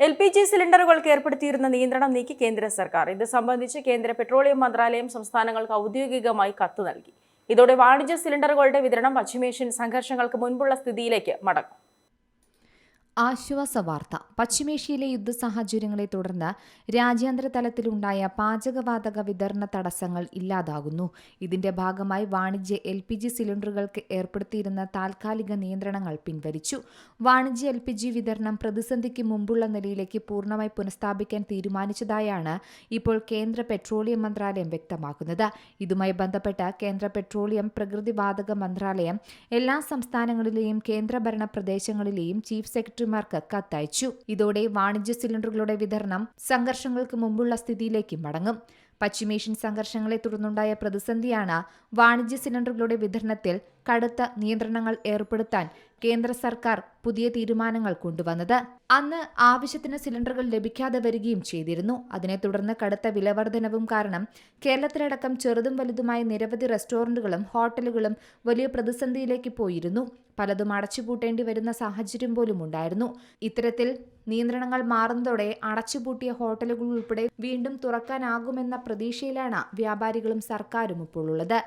LPG സിലിണ്ടറുകൾക്ക് ഏർപ്പെടുത്തിയിരുന്ന നിയന്ത്രണം നീക്കി കേന്ദ്ര സർക്കാർ. ഇത് സംബന്ധിച്ച് കേന്ദ്ര പെട്രോളിയം മന്ത്രാലയം സംസ്ഥാനങ്ങൾക്ക് ഔദ്യോഗികമായി കത്ത് നൽകി. ഇതോടെ വാണിജ്യ സിലിണ്ടറുകളുടെ വിതരണം പശ്ചിമേഷ്യൻ സംഘർഷങ്ങൾക്ക് മുൻപുള്ള സ്ഥിതിയിലേക്ക് മടങ്ങും. ആശ്വാസ വാർത്ത. പശ്ചിമേഷ്യയിലെ യുദ്ധ സാഹചര്യങ്ങളെ തുടർന്ന് രാജ്യാന്തര തലത്തിലുണ്ടായ പാചകവാതക വിതരണ തടസ്സങ്ങൾ ഇല്ലാതാകുന്നു. ഇതിന്റെ ഭാഗമായി വാണിജ്യ LPG സിലിണ്ടറുകൾക്ക് ഏർപ്പെടുത്തിയിരുന്ന താൽക്കാലിക നിയന്ത്രണങ്ങൾ പിൻവലിച്ചു. വാണിജ്യ LPG വിതരണം പ്രതിസന്ധിക്ക് മുമ്പുള്ള നിലയിലേക്ക് പൂർണ്ണമായി പുനഃസ്ഥാപിക്കാൻ തീരുമാനിച്ചതായാണ് ഇപ്പോൾ കേന്ദ്ര പെട്രോളിയം മന്ത്രാലയം വ്യക്തമാക്കുന്നത്. ഇതുമായി ബന്ധപ്പെട്ട് കേന്ദ്ര പെട്രോളിയം പ്രകൃതിവാതക മന്ത്രാലയം എല്ലാ സംസ്ഥാനങ്ങളിലെയും കേന്ദ്രഭരണ പ്രദേശങ്ങളിലെയും ചീഫ് സെക്രട്ടറിമാർക്ക് കത്തയച്ചു. ഇതോടെ വാണിജ്യ സിലിണ്ടറുകളുടെ വിതരണം സംഘർഷങ്ങൾക്ക് മുമ്പുള്ള സ്ഥിതിയിലേക്ക് മടങ്ങും. പശ്ചിമേഷ്യൻ സംഘർഷങ്ങളെ തുടർന്നുണ്ടായ പ്രതിസന്ധിയാണ് വാണിജ്യ സിലിണ്ടറുകളുടെ വിതരണത്തിൽ കടുത്ത നിയന്ത്രണങ്ങൾ ഏർപ്പെടുത്താൻ കേന്ദ്ര സർക്കാർ പുതിയ തീരുമാനങ്ങൾ കൊണ്ടുവന്നത്. അന്ന് ആവശ്യത്തിന് സിലിണ്ടറുകൾ ലഭിക്കാതെ വരികയും ചെയ്തിരുന്നു. അതിനെ തുടർന്ന് കടുത്ത വിലവർധനവും കാരണം കേരളത്തിലടക്കം ചെറുതും വലുതുമായ നിരവധി റെസ്റ്റോറന്റുകളും ഹോട്ടലുകളും വലിയ പ്രതിസന്ധിയിലേക്ക് പോയിരുന്നു. പലതും അടച്ചുപൂട്ടേണ്ടി വരുന്ന സാഹചര്യം പോലും ഉണ്ടായിരുന്നു. ഇത്തരത്തിൽ നിയന്ത്രണങ്ങൾ മാറുന്നതോടെ അടച്ചുപൂട്ടിയ ഹോട്ടലുകൾ ഉൾപ്പെടെ വീണ്ടും തുറക്കാനാകുമെന്ന പ്രതീക്ഷയിലാണ് വ്യാപാരികളും സർക്കാരും ഇപ്പോൾ ഉള്ളത്.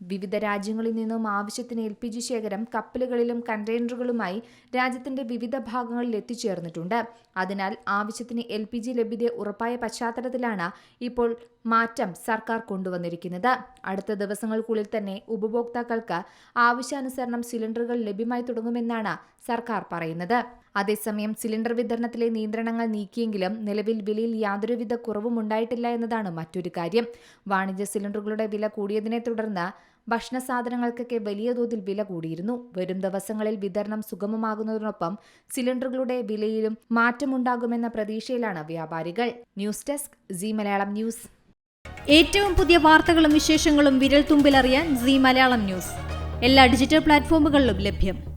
വിവിധ രാജ്യങ്ങളിൽ നിന്നും ആവശ്യത്തിന് LPG ശേഖരം കപ്പലുകളിലും കണ്ടെയ്നറുകളുമായി രാജ്യത്തിന്റെ വിവിധ ഭാഗങ്ങളിൽ എത്തിച്ചേർന്നിട്ടുണ്ട്. അതിനാൽ ആവശ്യത്തിന് LPG ലഭ്യത ഉറപ്പായ പശ്ചാത്തലത്തിലാണ് ഇപ്പോൾ മാറ്റം സർക്കാർ കൊണ്ടുവന്നിരിക്കുന്നത്. അടുത്ത ദിവസങ്ങൾക്കുള്ളിൽ തന്നെ ഉപഭോക്താക്കൾക്ക് ആവശ്യാനുസരണം സിലിണ്ടറുകൾ ലഭ്യമായി തുടങ്ങുമെന്നാണ് സർക്കാർ പറയുന്നത്. അതേസമയം സിലിണ്ടർ വിതരണത്തിലെ നിയന്ത്രണങ്ങൾ നീക്കിയെങ്കിലും നിലവിൽ വിലയിൽ യാതൊരുവിധ കുറവും ഉണ്ടായിട്ടില്ല എന്നതാണ് മറ്റൊരു കാര്യം. വാണിജ്യ സിലിണ്ടറുകളുടെ വില കൂടിയതിനെ തുടർന്ന് ഭക്ഷണ സാധനങ്ങൾക്കൊക്കെ വലിയ തോതിൽ വില കൂടിയിരുന്നു. വരും ദിവസങ്ങളിൽ വിതരണം സുഗമമാകുന്നതിനൊപ്പം സിലിണ്ടറുകളുടെ വിലയിലും മാറ്റമുണ്ടാകുമെന്ന പ്രതീക്ഷയിലാണ് വ്യാപാരികൾ. News desk Zee Malayalam news. ഏറ്റവും പുതിയ വാർത്തകളും വിശേഷങ്ങളും വിരൽ തുമ്പിലറിയാൻ സീ മലയാളം ന്യൂസ് എല്ലാ ഡിജിറ്റൽ പ്ലാറ്റ്ഫോമുകളിലും ലഭ്യം.